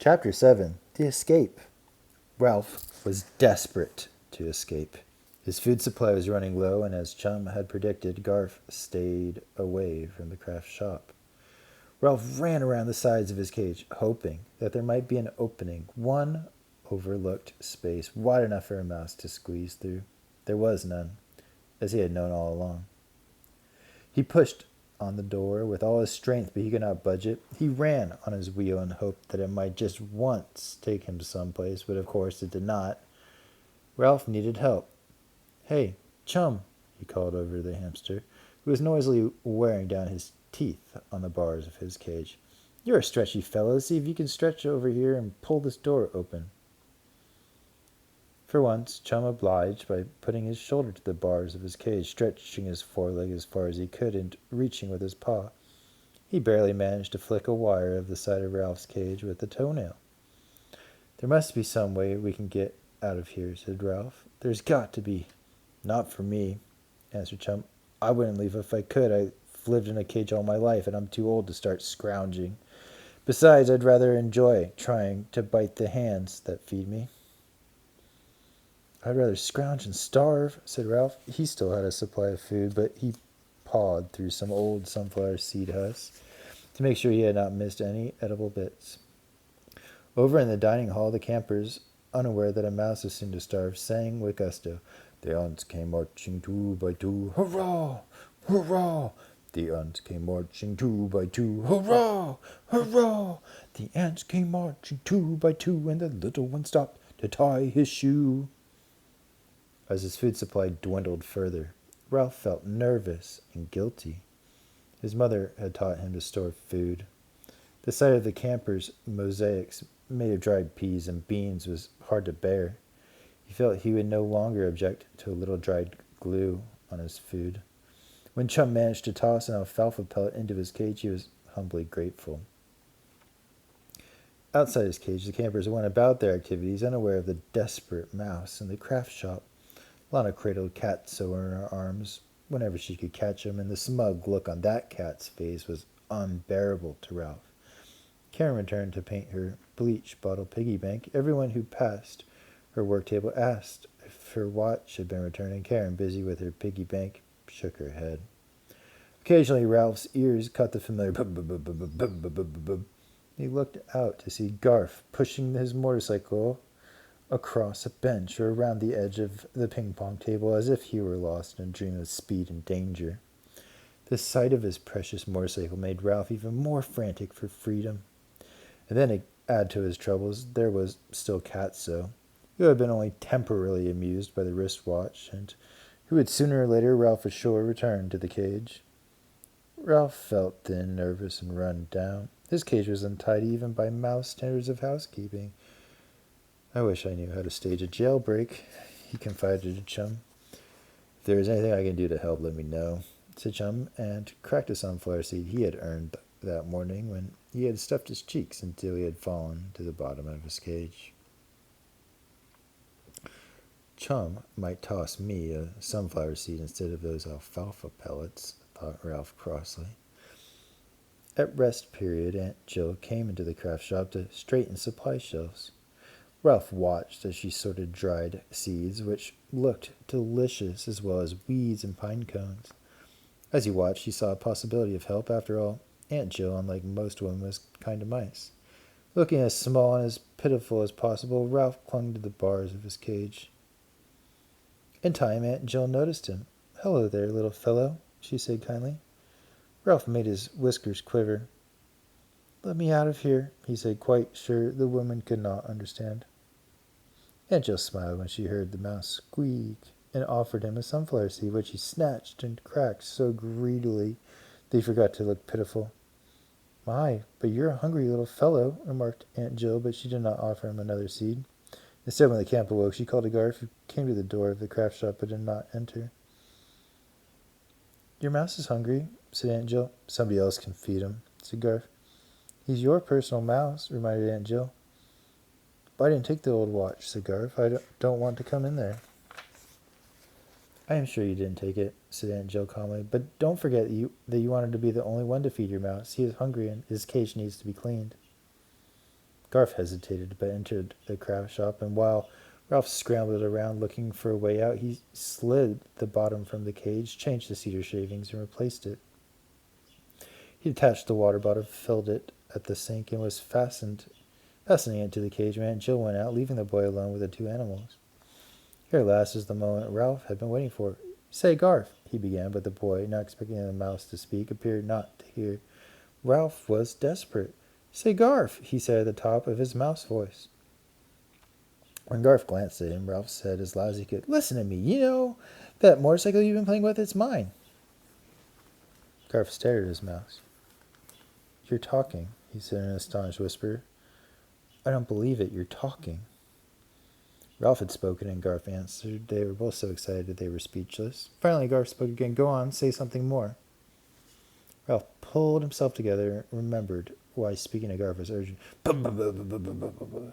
Chapter 7. The Escape. Ralph was desperate to escape. His food supply was running low, and as Chum had predicted, Garf stayed away from the craft shop. Ralph ran around the sides of his cage, hoping that there might be an opening, one overlooked space wide enough for a mouse to squeeze through. There was none, as he had known all along. He pushed on the door with all his strength, but he could not budge it. He ran on his wheel and hoped that it might just once take him someplace, but of course it did not. Ralph needed help. "Hey, Chum," he called over the hamster, who was noisily wearing down his teeth on the bars of his cage. "You're a stretchy fellow. See if you can stretch over here and pull this door open." For once, Chum obliged by putting his shoulder to the bars of his cage, stretching his foreleg as far as he could, and reaching with his paw. He barely managed to flick a wire of the side of Ralph's cage with a toenail. "There must be some way we can get out of here," said Ralph. "There's got to be." "Not for me," answered Chum. "I wouldn't leave if I could. I've lived in a cage all my life, and I'm too old to start scrounging. Besides, I'd rather enjoy trying to bite the hands that feed me." "I'd rather scrounge and starve," said Ralph. He still had a supply of food, but he pawed through some old sunflower seed husks to make sure he had not missed any edible bits. Over in the dining hall, the campers, unaware that a mouse was soon to starve, sang with gusto. "The ants came marching two by two, hurrah, hurrah! The ants came marching two by two, hurrah, hurrah! The ants came marching two by two, and the little one stopped to tie his shoe." As his food supply dwindled further, Ralph felt nervous and guilty. His mother had taught him to store food. The sight of the campers' mosaics made of dried peas and beans was hard to bear. He felt he would no longer object to a little dried glue on his food. When Chum managed to toss an alfalfa pellet into his cage, he was humbly grateful. Outside his cage, the campers went about their activities, unaware of the desperate mouse in the craft shop. Lana cradled Catso in her arms whenever she could catch him, and the smug look on that cat's face was unbearable to Ralph. Karen returned to paint her bleach bottle piggy bank. Everyone who passed her work table asked if her watch had been returned, and Karen, busy with her piggy bank, shook her head. Occasionally, Ralph's ears caught the familiar bub. He looked out to see Garf pushing his motorcycle across a bench or around the edge of the ping-pong table as if he were lost in a dream of speed and danger. The sight of his precious motorcycle made Ralph even more frantic for freedom. And then, to add to his troubles, there was still Catso, who had been only temporarily amused by the wristwatch, and who would sooner or later, Ralph was sure, return to the cage. Ralph felt thin, nervous, and run down. His cage was untidy even by mouse standards of housekeeping. "I wish I knew how to stage a jailbreak," he confided to Chum. "If there is anything I can do to help, let me know," said Chum, and cracked a sunflower seed he had earned that morning when he had stuffed his cheeks until he had fallen to the bottom of his cage. "Chum might toss me a sunflower seed instead of those alfalfa pellets," thought Ralph crossly. At rest period, Aunt Jill came into the craft shop to straighten supply shelves. Ralph watched as she sorted dried seeds, which looked delicious, as well as weeds and pine cones. As he watched, he saw a possibility of help. After all, Aunt Jill, unlike most women, was kind to mice. Looking as small and as pitiful as possible, Ralph clung to the bars of his cage. In time, Aunt Jill noticed him. "Hello there, little fellow," she said kindly. Ralph made his whiskers quiver. "Let me out of here," he said, quite sure the woman could not understand. Aunt Jill smiled when she heard the mouse squeak, and offered him a sunflower seed, which he snatched and cracked so greedily that he forgot to look pitiful. "My, but you're a hungry little fellow," remarked Aunt Jill, but she did not offer him another seed. Instead, when the camp awoke, she called to Garf, who came to the door of the craft shop but did not enter. "Your mouse is hungry," said Aunt Jill. "Somebody else can feed him," said Garf. "He's your personal mouse," reminded Aunt Jill. "But I didn't take the old watch," said Garf. "I don't want to come in there." "I am sure you didn't take it," said Aunt Jill calmly. "But don't forget that you wanted to be the only one to feed your mouse. He is hungry and his cage needs to be cleaned." Garf hesitated, but entered the craft shop, and while Ralph scrambled around looking for a way out, he slid the bottom from the cage, changed the cedar shavings, and replaced it. He detached the water bottle, filled it at the sink, and was fastening it to the cage when Aunt Jill went out, leaving the boy alone with the two animals. Here, at last, is the moment Ralph had been waiting for. "Say, Garf," he began, but the boy, not expecting the mouse to speak, appeared not to hear. Ralph was desperate. "Say, Garf," he said at the top of his mouse voice. When Garf glanced at him, Ralph said as loud as he could, "Listen to me. You know that motorcycle you've been playing with? It's mine." Garf stared at his mouse. "You're talking," he said in an astonished whisper. "I don't believe it. You're talking." Ralph had spoken, and Garf answered. They were both so excited that they were speechless. Finally, Garf spoke again. "Go on, say something more." Ralph pulled himself together and remembered why speaking to Garf was urgent.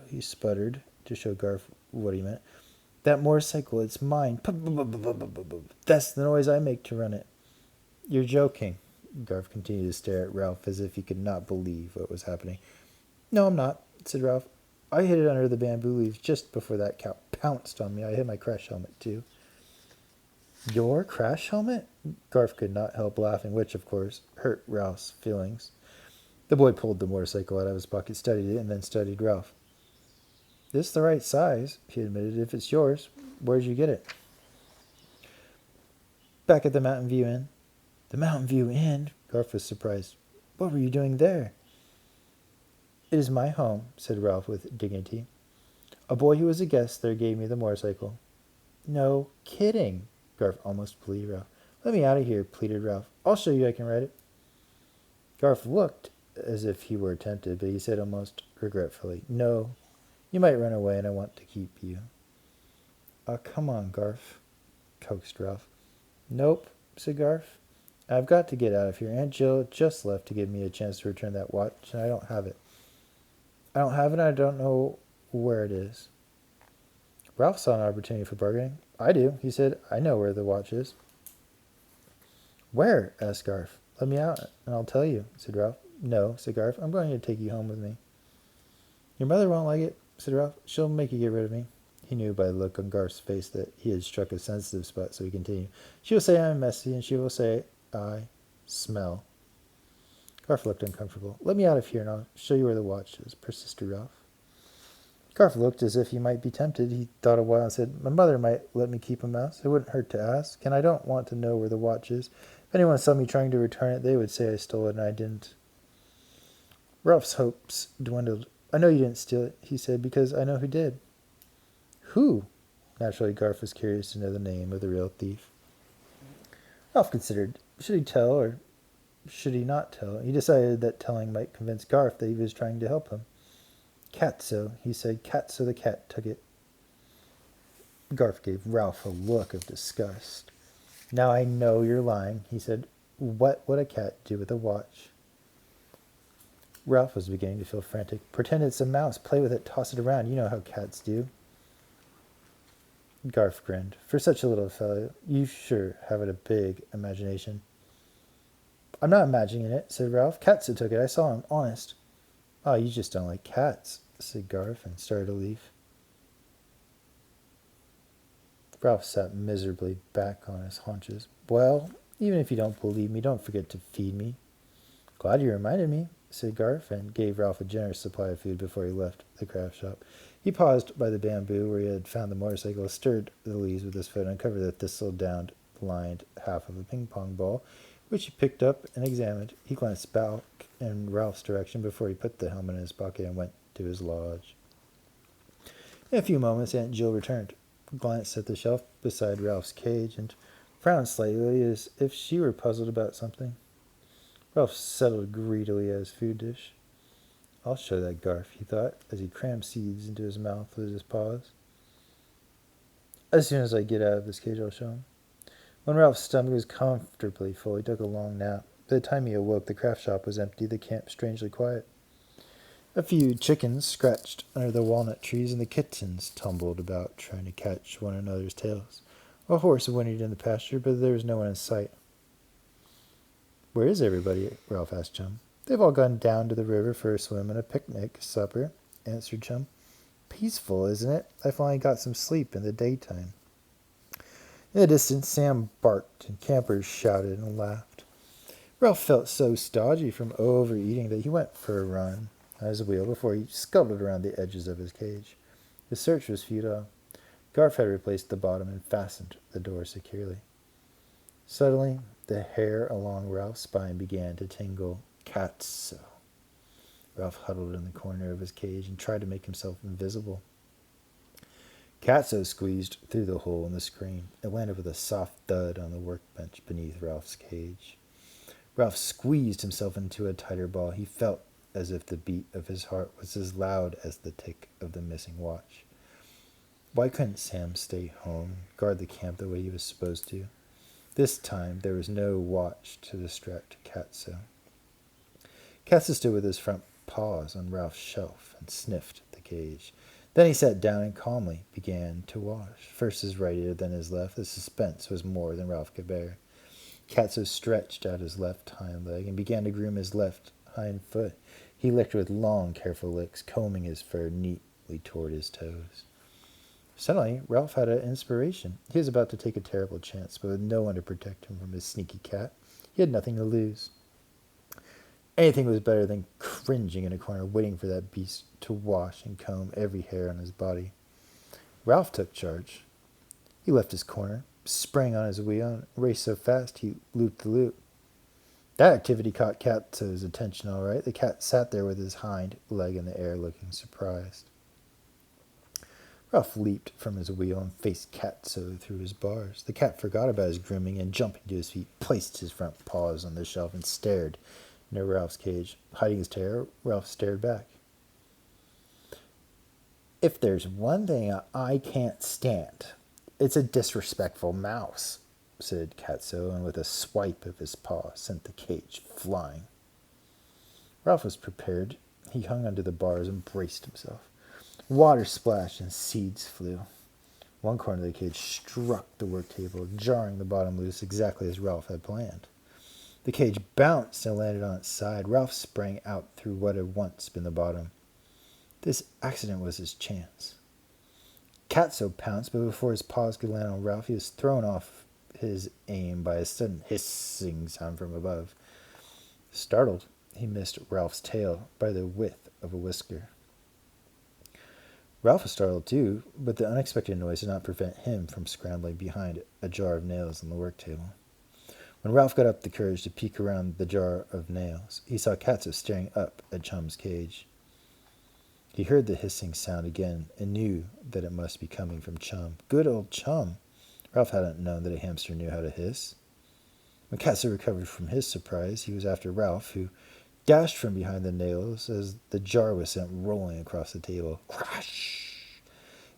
He sputtered to show Garf what he meant. "That motorcycle, it's mine. That's the noise I make to run it." "You're joking." Garf continued to stare at Ralph as if he could not believe what was happening. "No, I'm not," said Ralph. "I hid it under the bamboo leaves just before that cow pounced on me. I hid my crash helmet, too." "Your crash helmet?" Garf could not help laughing, which, of course, hurt Ralph's feelings. The boy pulled the motorcycle out of his pocket, studied it, and then studied Ralph. "This is the right size," he admitted. "If it's yours, where'd you get it?" "Back at the Mountain View Inn." "The Mountain View Inn?" Garf was surprised. "What were you doing there?" "It is my home," said Ralph with dignity. "A boy who was a guest there gave me the motorcycle." "No kidding," Garf almost believed Ralph. "Let me out of here," pleaded Ralph. "I'll show you I can ride it." Garf looked as if he were tempted, but he said almost regretfully, "No, you might run away and I want to keep you." Come on, Garf," coaxed Ralph. "Nope," said Garf. "I've got to get out of here. Aunt Jill just left to give me a chance to return that watch, and I don't have it. I don't have it, and I don't know where it is." Ralph saw an opportunity for bargaining. "I do," he said. "I know where the watch is." "Where?" asked Garf. "Let me out, and I'll tell you," said Ralph. "No," said Garf. "I'm going to take you home with me." "Your mother won't like it," said Ralph. "She'll make you get rid of me." He knew by the look on Garf's face that he had struck a sensitive spot, so he continued. "She will say I'm messy, and she will say I smell." Garf looked uncomfortable. "Let me out of here, and I'll show you where the watch is," persisted Ralph. Garf looked as if he might be tempted. He thought a while and said, "My mother might let me keep a mouse. It wouldn't hurt to ask, and I don't want to know where the watch is. If anyone saw me trying to return it, they would say I stole it, and I didn't." Ralph's hopes dwindled. "I know you didn't steal it," he said, "because I know who did." "Who?" Naturally, Garf was curious to know the name of the real thief. Ralph considered. Should he tell, or should he not tell? He decided that telling might convince Garf that he was trying to help him. "Catso," he said. "Catso the cat took it." Garf gave Ralph a look of disgust. "Now I know you're lying," he said. "What would a cat do with a watch?" Ralph was beginning to feel frantic. "Pretend it's a mouse. Play with it. Toss it around. You know how cats do." Garf grinned. "For such a little fellow, you sure have a big imagination." "I'm not imagining it," said Ralph. "Catso took it. I saw him. Honest." "Oh, you just don't like cats," said Garf, and started to leave. Ralph sat miserably back on his haunches. "Well, even if you don't believe me, don't forget to feed me." "Glad you reminded me," said Garf, and gave Ralph a generous supply of food before he left the craft shop. He paused by the bamboo where he had found the motorcycle, stirred the leaves with his foot, and uncovered the thistle-down-lined half of a ping-pong ball, which he picked up and examined. He glanced back in Ralph's direction before he put the helmet in his pocket and went to his lodge. In a few moments, Aunt Jill returned, glanced at the shelf beside Ralph's cage, and frowned slightly as if she were puzzled about something. Ralph settled greedily at his food dish. "I'll show that Garf," he thought, as he crammed seeds into his mouth with his paws. "As soon as I get out of this cage, I'll show him." When Ralph's stomach was comfortably full, he took a long nap. By the time he awoke, the craft shop was empty, the camp strangely quiet. A few chickens scratched under the walnut trees, and the kittens tumbled about trying to catch one another's tails. A horse whinnied in the pasture, but there was no one in sight. "Where is everybody?" Ralph asked Chum. "They've all gone down to the river for a swim and a picnic, supper." answered Chum. Peaceful, isn't it? I finally got some sleep in the daytime. In the distance, Sam barked and campers shouted and laughed. Ralph felt so stodgy from overeating that he went for a run on his wheel before he scuttled around the edges of his cage. His search was futile. Garf had replaced the bottom and fastened the door securely. Suddenly, the hair along Ralph's spine began to tingle. Catso. Ralph huddled in the corner of his cage and tried to make himself invisible. Catso squeezed through the hole in the screen. It landed with a soft thud on the workbench beneath Ralph's cage. Ralph squeezed himself into a tighter ball. He felt as if the beat of his heart was as loud as the tick of the missing watch. Why couldn't Sam stay home, guard the camp the way he was supposed to? This time there was no watch to distract Catso. Catso stood with his front paws on Ralph's shelf and sniffed the cage. Then he sat down and calmly began to wash. First his right ear, then his left. The suspense was more than Ralph could bear. Catso stretched out his left hind leg and began to groom his left hind foot. He licked with long, careful licks, combing his fur neatly toward his toes. Suddenly, Ralph had an inspiration. He was about to take a terrible chance, but with no one to protect him from his sneaky cat. He had nothing to lose. Anything was better than cringing in a corner, waiting for that beast to wash and comb every hair on his body. Ralph took charge. He left his corner, sprang on his wheel, and raced so fast he looped the loop. That activity caught Catso's attention all right. The cat sat there with his hind leg in the air, looking surprised. Ralph leaped from his wheel and faced Catso through his bars. The cat forgot about his grooming and, jumping to his feet, placed his front paws on the shelf and stared into Ralph's cage. Hiding his terror, Ralph stared back. If there's one thing I can't stand, it's a disrespectful mouse, said Catso, and with a swipe of his paw sent the cage flying. Ralph was prepared. He hung onto the bars and braced himself. Water splashed and seeds flew. One corner of the cage struck the work table, jarring the bottom loose exactly as Ralph had planned. The cage bounced and landed on its side. Ralph sprang out through what had once been the bottom. This accident was his chance. Catso pounced, but before his paws could land on Ralph, he was thrown off his aim by a sudden hissing sound from above. Startled, he missed Ralph's tail by the width of a whisker. Ralph was startled too, but the unexpected noise did not prevent him from scrambling behind a jar of nails on the work table. When Ralph got up the courage to peek around the jar of nails, he saw Catso staring up at Chum's cage. He heard the hissing sound again and knew that it must be coming from Chum. Good old Chum! Ralph hadn't known that a hamster knew how to hiss. When Catso recovered from his surprise, he was after Ralph, who dashed from behind the nails as the jar was sent rolling across the table. Crash!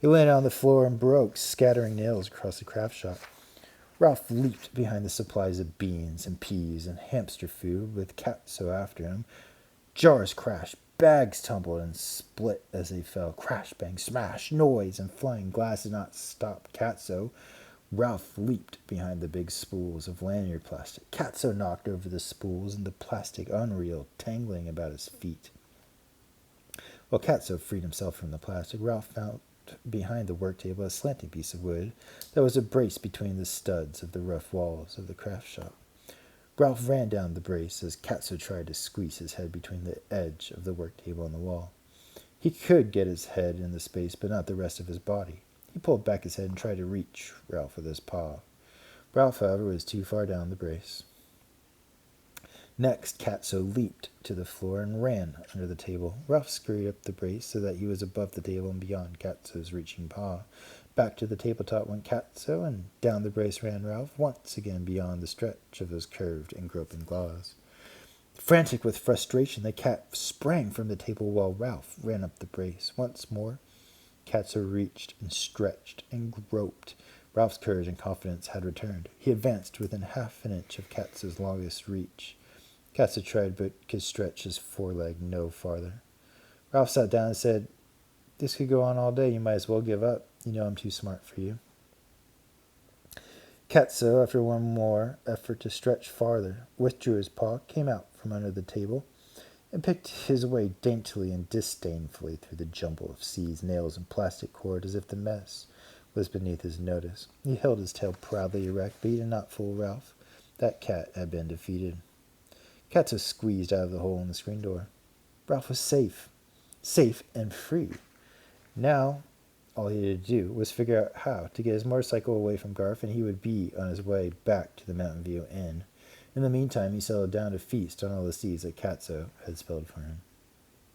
It landed on the floor and broke, scattering nails across the craft shop. Ralph leaped behind the supplies of beans and peas and hamster food, with Catso after him. Jars crashed, bags tumbled and split as they fell. Crash, bang, smash, noise, and flying glass did not stop Catso. Ralph leaped behind the big spools of lanyard plastic. Catso knocked over the spools, and the plastic unreeled, tangling about his feet. While Catso freed himself from the plastic, Ralph found behind the work table a slanting piece of wood that was a brace between the studs of the rough walls of the craft shop. Ralph ran down the brace as Catso tried to squeeze his head between the edge of the work table and the wall. He could get his head in the space, but not the rest of his body. He pulled back his head and tried to reach Ralph with his paw. Ralph, however, was too far down the brace. Next, Catso leaped to the floor and ran under the table. Ralph scurried up the brace so that he was above the table and beyond Catso's reaching paw. Back to the tabletop went Catso, and down the brace ran Ralph, once again beyond the stretch of those curved and groping claws. Frantic with frustration, the cat sprang from the table while Ralph ran up the brace. Once more, Catso reached and stretched and groped. Ralph's courage and confidence had returned. He advanced within half an inch of Catso's longest reach. Catso tried, but could stretch his foreleg no farther. Ralph sat down and said, "This could go on all day. You might as well give up. You know I'm too smart for you." Catso, after one more effort to stretch farther, withdrew his paw, came out from under the table, and picked his way daintily and disdainfully through the jumble of seeds, nails, and plastic cord as if the mess was beneath his notice. He held his tail proudly erect, but he did not fool Ralph. That cat had been defeated. Katso squeezed out of the hole in the screen door. Ralph was safe. Safe and free. Now, all he had to do was figure out how to get his motorcycle away from Garth, and he would be on his way back to the Mountain View Inn. In the meantime, he settled down to feast on all the seeds that Katso had spilled for him.